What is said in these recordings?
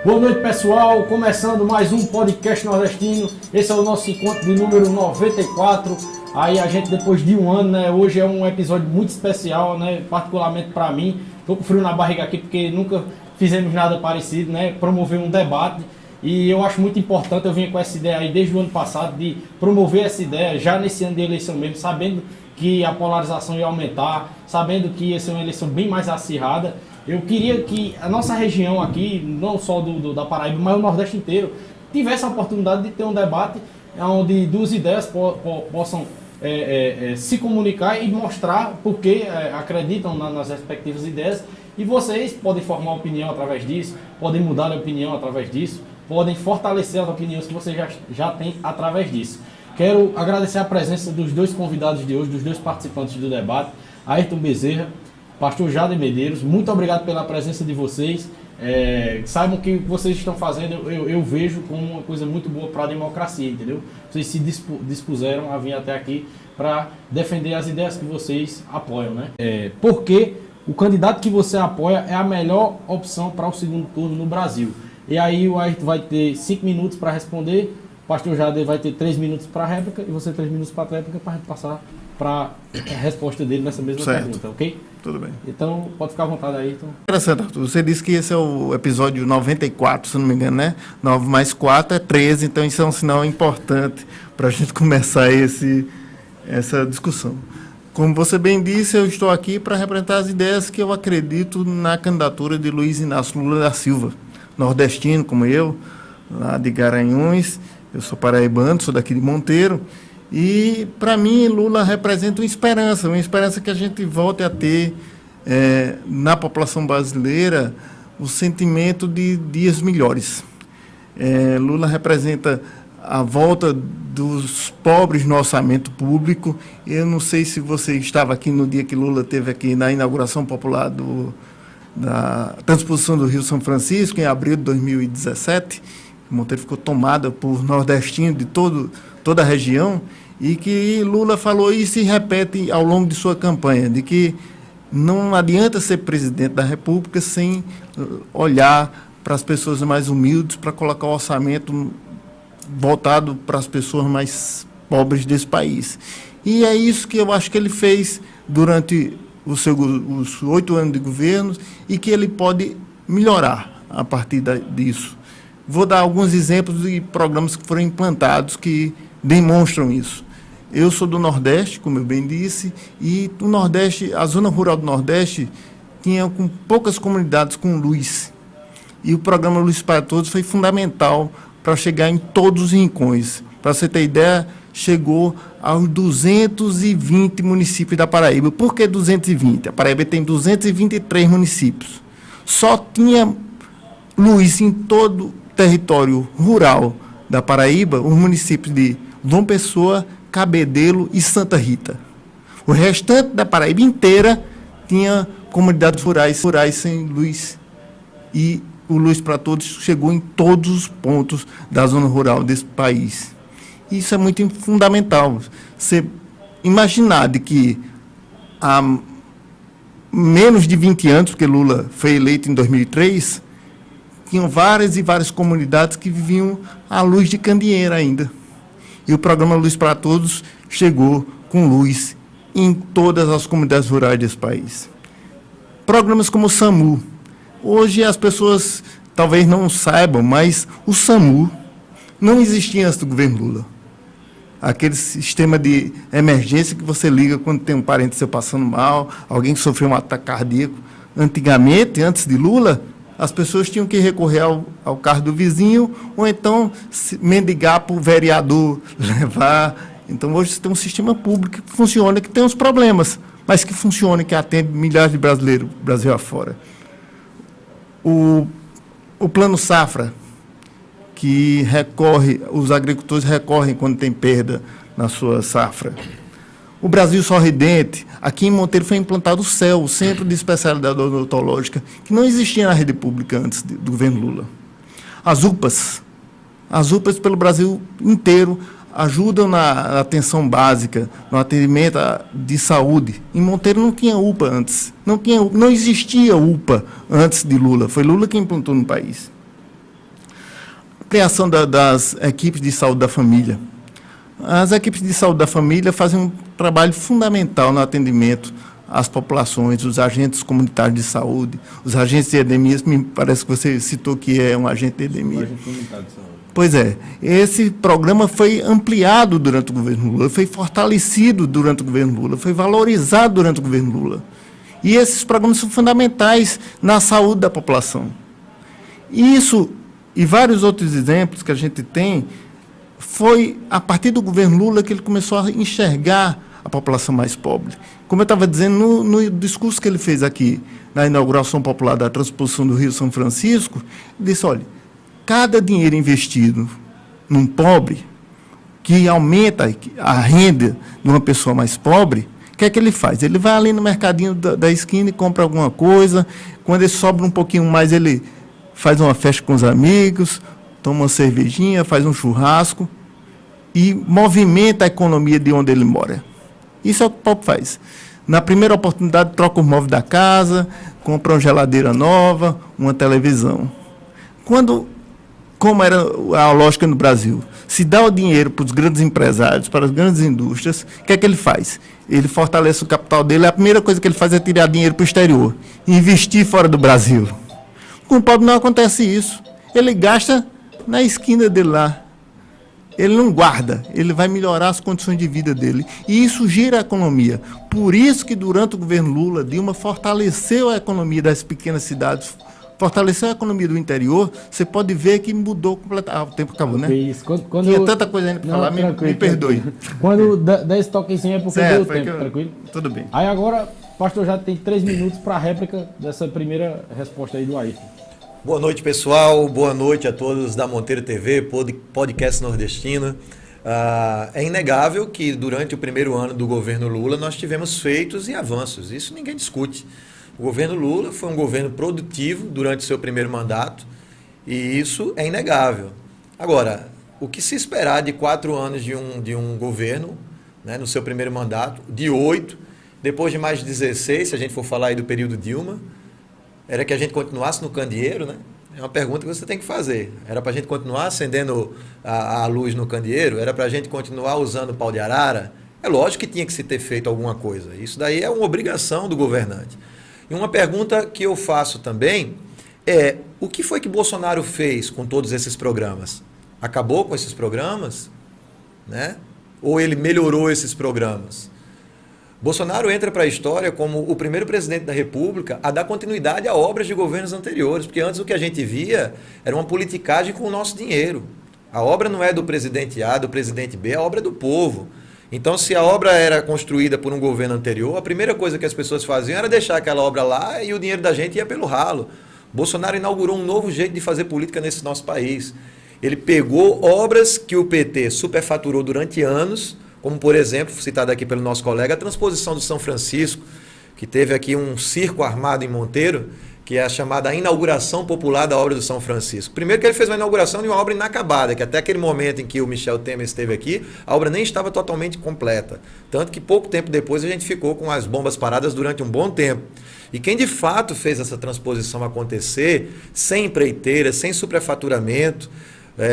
Boa noite, pessoal. Começando mais um podcast nordestino. Esse é o nosso encontro de número 94. Aí a gente, depois de um ano, né? Hoje é um episódio muito especial, né? Particularmente para mim. Tô com frio na barriga aqui porque nunca fizemos nada parecido, né? Promover um debate. E eu acho muito importante, eu vim com essa ideia aí desde o ano passado, de promover essa ideia já nesse ano de eleição mesmo, sabendo que a polarização ia aumentar, sabendo que ia ser uma eleição bem mais acirrada. Eu queria que a nossa região aqui, não só da Paraíba, mas o Nordeste inteiro, tivesse a oportunidade de ter um debate onde duas ideias possam se comunicar e mostrar por que acreditam nas respectivas ideias. E vocês podem formar opinião através disso, podem mudar a opinião através disso, podem fortalecer as opiniões que vocês já têm através disso. Quero agradecer a presença dos dois convidados de hoje, dos dois participantes do debate, Ayrton Bezerra, Pastor Jader Medeiros. Muito obrigado pela presença de vocês. Saibam que o que vocês estão fazendo, eu vejo como uma coisa muito boa para a democracia, entendeu? Vocês se dispuseram a vir até aqui para defender as ideias que vocês apoiam, né? Porque o candidato que você apoia é a melhor opção para o segundo turno no Brasil. E aí o Ayrton vai ter 5 minutos para responder, o Pastor Jader vai ter 3 minutos para a réplica e você 3 minutos para a réplica para passar para a resposta dele nessa mesma pergunta, ok? Tudo bem. Então, pode ficar à vontade aí. Então. Interessante, Arthur. Você disse que esse é o episódio 94, se não me engano, né? 9 mais 4 é 13, então isso é um sinal importante para a gente começar essa discussão. Como você bem disse, eu estou aqui para representar as ideias que eu acredito na candidatura de Luiz Inácio Lula da Silva, nordestino como eu, lá de Garanhuns. Eu sou paraibano, sou daqui de Monteiro. E, para mim, Lula representa uma esperança que a gente volte a ter na população brasileira o sentimento de dias melhores. Lula representa a volta dos pobres no orçamento público. Eu não sei se você estava aqui no dia que Lula esteve aqui na inauguração popular da transposição do Rio São Francisco, em abril de 2017. Monteiro ficou tomada por nordestinos de toda a região, e que Lula falou e se repete ao longo de sua campanha, de que não adianta ser presidente da República sem olhar para as pessoas mais humildes, para colocar o orçamento voltado para as pessoas mais pobres desse país. E é isso que eu acho que ele fez durante os 8 anos de governo e que ele pode melhorar a partir disso. Vou dar alguns exemplos de programas que foram implantados que demonstram isso. Eu sou do Nordeste, como eu bem disse, e o Nordeste, a zona rural do Nordeste tinha com poucas comunidades com luz. E o programa Luz para Todos foi fundamental para chegar em todos os rincões. Para você ter ideia, chegou aos 220 municípios da Paraíba. Por que 220? A Paraíba tem 223 municípios. Só tinha luz em todo o território rural da Paraíba, os municípios de João Pessoa, Cabedelo e Santa Rita. O restante da Paraíba inteira tinha comunidades rurais sem luz. E o Luz para Todos chegou em todos os pontos da zona rural desse país. Isso é muito fundamental. Você imaginar de que há menos de 20 anos, porque Lula foi eleito em 2003, tinham várias e várias comunidades que viviam à luz de candeeira ainda. E o programa Luz para Todos chegou com luz em todas as comunidades rurais desse país. Programas como o SAMU. Hoje as pessoas talvez não saibam, mas o SAMU não existia antes do governo Lula. Aquele sistema de emergência que você liga quando tem um parente seu passando mal, alguém que sofreu um ataque cardíaco. Antigamente, antes de Lula, as pessoas tinham que recorrer ao carro do vizinho ou então mendigar para o vereador levar. Então, hoje você tem um sistema público que funciona, que tem uns problemas, mas que funciona, que atende milhares de brasileiros, Brasil afora. O Plano Safra, que os agricultores recorrem quando tem perda na sua safra. O Brasil Sorridente, aqui em Monteiro foi implantado o CEL, o Centro de Especialidade Odontológica, que não existia na rede pública antes do governo Lula. As UPAs pelo Brasil inteiro ajudam na atenção básica, no atendimento de saúde. Em Monteiro não tinha UPA antes, não existia UPA antes de Lula, foi Lula que implantou no país. ampliação das equipes de saúde da família. As equipes de saúde da família fazem um trabalho fundamental no atendimento às populações, os agentes comunitários de saúde, os agentes de endemias, me parece que você citou que é um agente de endemia. Um agente comunitário de saúde. Pois é, esse programa foi ampliado durante o governo Lula, foi fortalecido durante o governo Lula, foi valorizado durante o governo Lula. E esses programas são fundamentais na saúde da população. Isso e vários outros exemplos que a gente tem, foi a partir do governo Lula que ele começou a enxergar a população mais pobre. Como eu estava dizendo no discurso que ele fez aqui, na inauguração popular da transposição do Rio São Francisco, ele disse, olha, cada dinheiro investido num pobre, que aumenta a renda de uma pessoa mais pobre, o que é que ele faz? Ele vai ali no mercadinho da esquina e compra alguma coisa, quando ele sobra um pouquinho mais, ele faz uma festa com os amigos, toma uma cervejinha, faz um churrasco e movimenta a economia de onde ele mora. Isso é o que o pobre faz. Na primeira oportunidade, troca os móveis da casa, compra uma geladeira nova, uma televisão. Como era a lógica no Brasil, se dá o dinheiro para os grandes empresários, para as grandes indústrias, o que é que ele faz? Ele fortalece o capital dele, a primeira coisa que ele faz é tirar dinheiro para o exterior, investir fora do Brasil. Com o pobre não acontece isso. Ele gasta na esquina dele lá. Ele não guarda, ele vai melhorar as condições de vida dele. E isso gira a economia. Por isso que durante o governo Lula, Dilma fortaleceu a economia das pequenas cidades, fortaleceu a economia do interior. Você pode ver que mudou completamente. O tempo acabou, né? Isso. Tinha tanta coisa ainda para falar, me perdoe. Quando der esse toquezinho é porque deu tempo, tranquilo? Tudo bem. Aí agora, o pastor já tem 3 minutos para a réplica dessa primeira resposta aí do Ayrton. Boa noite, pessoal. Boa noite a todos da Monteiro TV, podcast nordestino. É inegável que durante o primeiro ano do governo Lula nós tivemos feitos e avanços. Isso ninguém discute. O governo Lula foi um governo produtivo durante seu primeiro mandato e isso é inegável. Agora, o que se esperar de 4 anos de um governo, né, no seu primeiro mandato, de 8, depois de mais de 16, se a gente for falar aí do período Dilma, era que a gente continuasse no candeeiro, né? É uma pergunta que você tem que fazer. Era para a gente continuar acendendo a luz no candeeiro? Era para a gente continuar usando o pau de arara? É lógico que tinha que se ter feito alguma coisa. Isso daí é uma obrigação do governante. E uma pergunta que eu faço também é, o que foi que Bolsonaro fez com todos esses programas? Acabou com esses programas? Né? Ou ele melhorou esses programas? Bolsonaro entra para a história como o primeiro presidente da República a dar continuidade a obras de governos anteriores, porque antes o que a gente via era uma politicagem com o nosso dinheiro. A obra não é do presidente A, do presidente B, a obra é do povo. Então, se a obra era construída por um governo anterior, a primeira coisa que as pessoas faziam era deixar aquela obra lá e o dinheiro da gente ia pelo ralo. Bolsonaro inaugurou um novo jeito de fazer política nesse nosso país. Ele pegou obras que o PT superfaturou durante anos, como, por exemplo, citado aqui pelo nosso colega, a transposição do São Francisco, que teve aqui um circo armado em Monteiro, que é a chamada inauguração popular da obra do São Francisco. Primeiro que ele fez uma inauguração de uma obra inacabada, que até aquele momento em que o Michel Temer esteve aqui, a obra nem estava totalmente completa. Tanto que pouco tempo depois a gente ficou com as bombas paradas durante um bom tempo. E quem de fato fez essa transposição acontecer, sem empreiteira, sem superfaturamento,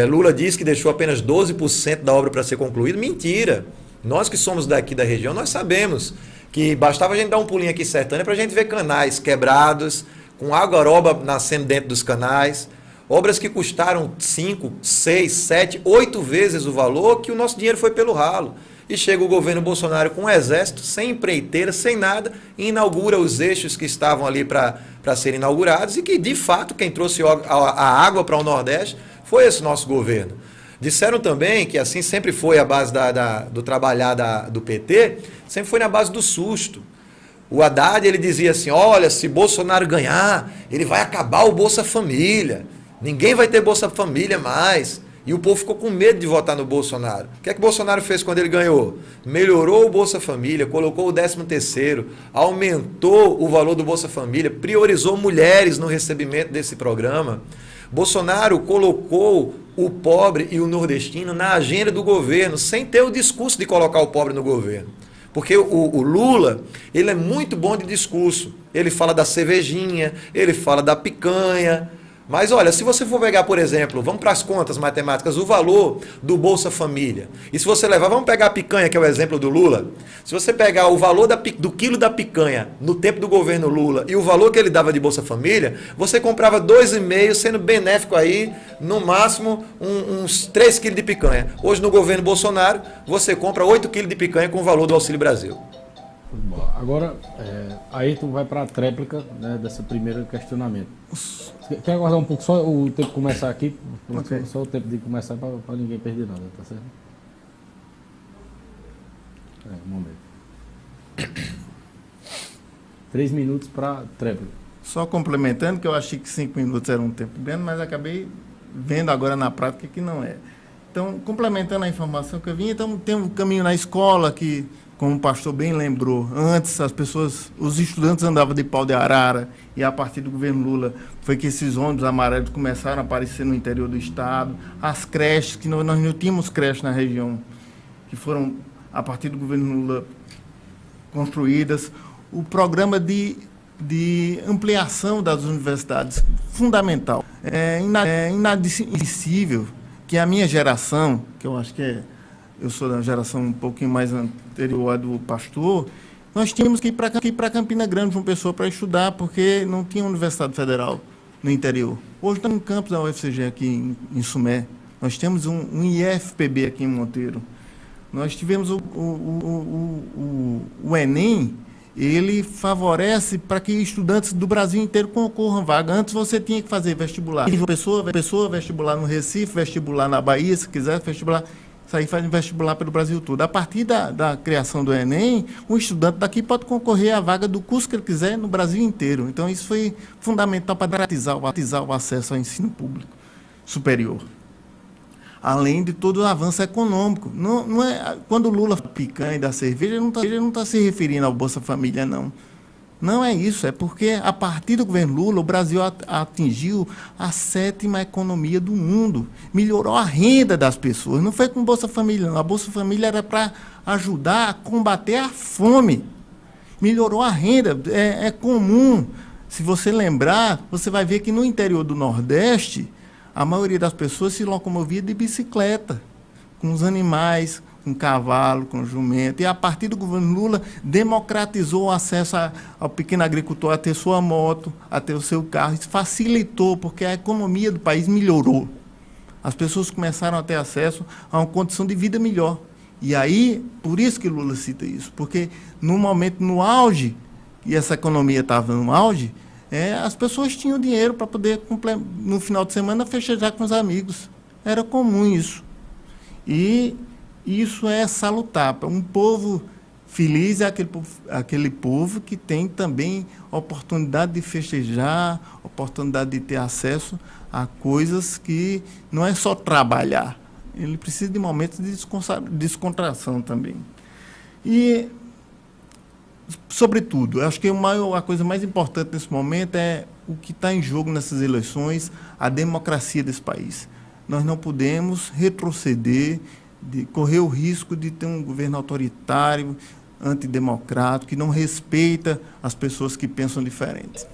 Lula disse que deixou apenas 12% da obra para ser concluída. Mentira! Nós que somos daqui da região, nós sabemos que bastava a gente dar um pulinho aqui em Sertânia para a gente ver canais quebrados, com água-aroba nascendo dentro dos canais, obras que custaram 5, 6, 7, 8 vezes o valor que o nosso dinheiro foi pelo ralo. E chega o governo Bolsonaro com um exército, sem empreiteira, sem nada, e inaugura os eixos que estavam ali para serem inaugurados e que, de fato, quem trouxe a água para o Nordeste foi esse nosso governo. Disseram também que assim sempre foi a base do trabalhar do PT, sempre foi na base do susto. O Haddad, ele dizia assim, olha, se Bolsonaro ganhar, ele vai acabar o Bolsa Família. Ninguém vai ter Bolsa Família mais. E o povo ficou com medo de votar no Bolsonaro. O que é que o Bolsonaro fez quando ele ganhou? Melhorou o Bolsa Família, colocou o 13º, aumentou o valor do Bolsa Família, priorizou mulheres no recebimento desse programa. Bolsonaro colocou o pobre e o nordestino na agenda do governo, sem ter o discurso de colocar o pobre no governo. Porque o Lula, ele é muito bom de discurso. Ele fala da cervejinha, ele fala da picanha, Mas olha, se você for pegar, por exemplo, vamos para as contas matemáticas, o valor do Bolsa Família. E se você levar, vamos pegar a picanha, que é o exemplo do Lula. Se você pegar o valor do quilo da picanha no tempo do governo Lula e o valor que ele dava de Bolsa Família, você comprava 2,5, sendo benéfico aí, no máximo, uns 3 quilos de picanha. Hoje, no governo Bolsonaro, você compra 8 quilos de picanha com o valor do Auxílio Brasil. Agora, aí tu vai para a tréplica, né, desse primeiro questionamento. Quer aguardar um pouco só o tempo começar aqui? Okay. Só o tempo de começar para ninguém perder nada, tá certo? Um momento. 3 minutos para tréplica. Só complementando, que eu achei que 5 minutos era um tempo grande, mas acabei vendo agora na prática que não é. Então, complementando a informação que eu vi, então tem um caminho na escola que, como o pastor bem lembrou, antes os estudantes andavam de pau de arara, e a partir do governo Lula foi que esses ônibus amarelos começaram a aparecer no interior do estado. As creches, que nós não tínhamos creches na região, que foram, a partir do governo Lula, construídas. O programa de ampliação das universidades, fundamental. É inadmissível que a minha geração, que eu acho que eu sou da geração um pouquinho mais anterior à do pastor, nós tínhamos que ir para Campina Grande, João Pessoa, para estudar, porque não tinha universidade federal no interior. Hoje estamos no campus da UFCG aqui em Sumé. Nós temos um IFPB aqui em Monteiro. Nós tivemos o Enem, ele favorece para que estudantes do Brasil inteiro concorram vaga. Antes você tinha que fazer vestibular. Pessoa, vestibular no Recife, vestibular na Bahia, se quiser, vestibular. Isso aí faz vestibular pelo Brasil todo. A partir da criação do Enem, o estudante daqui pode concorrer à vaga do curso que ele quiser no Brasil inteiro. Então, isso foi fundamental para garantizar o acesso ao ensino público superior. Além de todo o avanço econômico. Não é, quando o Lula fala picanha e da cerveja, ele não está se referindo ao Bolsa Família, não. Não é isso, é porque a partir do governo Lula, o Brasil atingiu a 7ª economia do mundo. Melhorou a renda das pessoas. Não foi com Bolsa Família, não. A Bolsa Família era para ajudar a combater a fome. Melhorou a renda. É comum. Se você lembrar, você vai ver que no interior do Nordeste, a maioria das pessoas se locomovia de bicicleta, com os animais, com cavalo, com jumento. E a partir do governo Lula, democratizou o acesso ao pequeno agricultor a ter sua moto, a ter o seu carro. Isso facilitou, porque a economia do país melhorou. As pessoas começaram a ter acesso a uma condição de vida melhor. E aí, por isso que Lula cita isso, porque no momento, no auge, e essa economia estava no auge, as pessoas tinham dinheiro para poder, no final de semana, festejar com os amigos. Era comum isso. E isso é salutar. Um povo feliz é aquele povo que tem também oportunidade de festejar, oportunidade de ter acesso a coisas que não é só trabalhar. Ele precisa de momentos de descontração também. E, sobretudo, eu acho que a coisa mais importante nesse momento é o que está em jogo nessas eleições, a democracia desse país. Nós não podemos retroceder, de correr o risco de ter um governo autoritário, antidemocrático, que não respeita as pessoas que pensam diferente.